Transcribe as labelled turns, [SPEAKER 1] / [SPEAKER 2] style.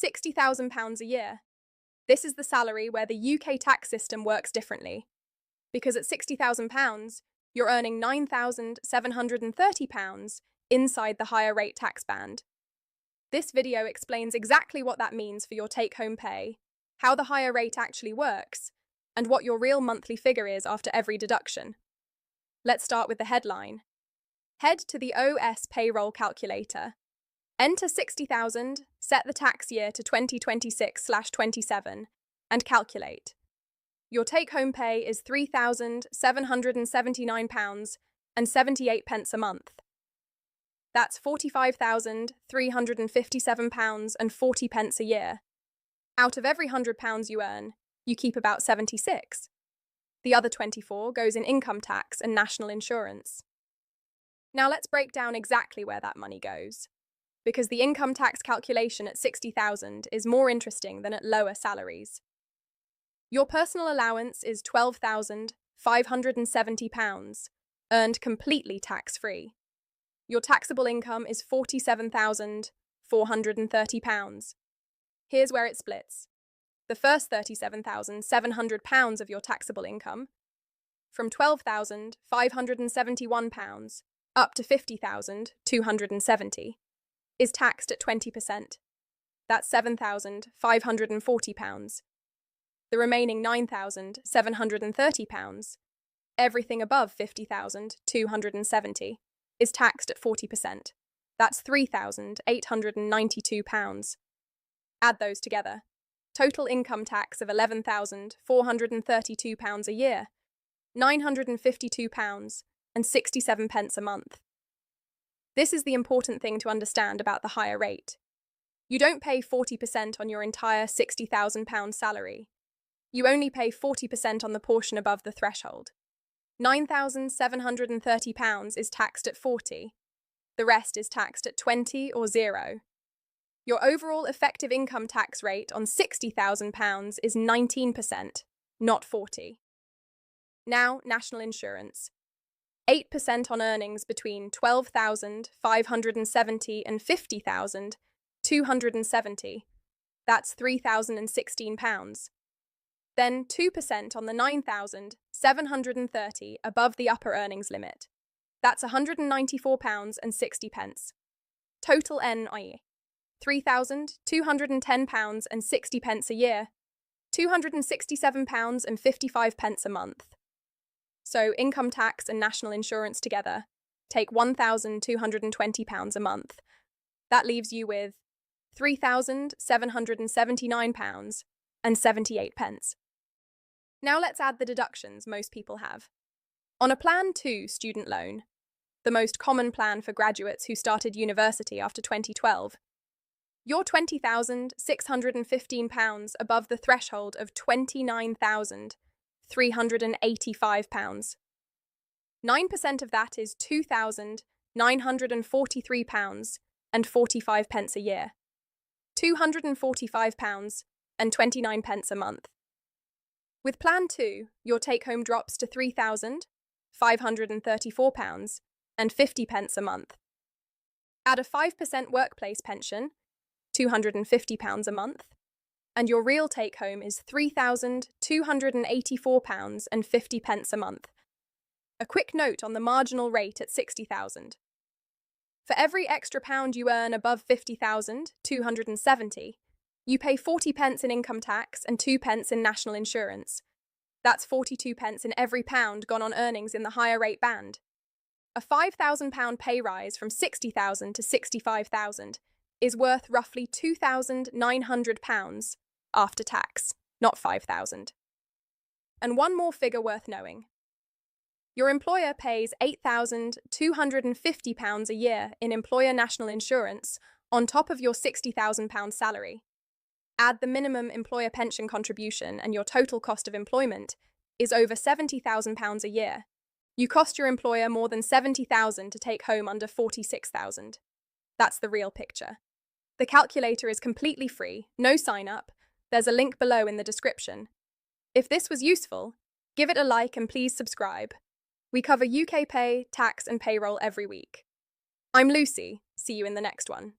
[SPEAKER 1] £60,000 a year. This is the salary where the UK tax system works differently. Because at £60,000, you're earning £9,730 inside the higher rate tax band. This video explains exactly what that means for your take-home pay, how the higher rate actually works, and what your real monthly figure is after every deduction. Let's start with the headline. Head to the OS payroll calculator. Enter 60,000, set the tax year to 2026/27, and calculate. Your take-home pay is £3,779.78 a month. That's £45,357.40 a year. Out of every £100 you earn, you keep about 76. The other 24 goes in income tax and national insurance. Now let's break down exactly where that money goes, because the income tax calculation at 60,000 is more interesting than at lower salaries. Your personal allowance is £12,570, earned completely tax-free. Your taxable income is £47,430. Here's where it splits. The first £37,700 of your taxable income, from £12,571 up to £50,270, is taxed at 20%. That's £7,540. The remaining £9,730, everything above £50,270, is taxed at 40%. That's £3,892. Add those together. Total income tax of £11,432 a year, £952.67 a month. This is the important thing to understand about the higher rate. You don't pay 40% on your entire £60,000 salary. You only pay 40% on the portion above the threshold. £9,730 is taxed at 40. The rest is taxed at 20 or 0. Your overall effective income tax rate on £60,000 is 19%, not 40. Now, national insurance. 8% on earnings between £12,570 and £50,270. That's £3,016. Then 2% on the £9,730 above the upper earnings limit. That's £194.60. Total NIE. £3,210.60 a year, £267.55 a month. So income tax and national insurance together take £1,220 a month. That leaves you with £3,779.78. Now let's add the deductions most people have. On a Plan 2 student loan, the most common plan for graduates who started university after 2012, you're £20,615 above the threshold of £29,385. 9% of that is £2,943.45 a year, £245.29 a month. With Plan 2, your take-home drops to £3,534.50 a month. Add a 5% workplace pension, £250 a month, and your real take-home is £3,284.50 a month. A quick note on the marginal rate at 60,000. For every extra pound you earn above 50,270, you pay 40p in income tax and 2p in national insurance. That's 42p in every pound gone on earnings in the higher rate band. A £5,000 pay rise from 60,000 to 65,000 is worth roughly £2,900 after tax, not 5,000. And one more figure worth knowing. Your employer pays £8,250 a year in employer national insurance on top of your £60,000 salary. Add the minimum employer pension contribution and your total cost of employment is over £70,000 a year. You cost your employer more than £70,000 to take home under £46,000. That's the real picture. The calculator is completely free, no sign-up. There's a link below in the description. If this was useful, give it a like and please subscribe. We cover UK pay, tax and payroll every week. I'm Lucy. See you in the next one.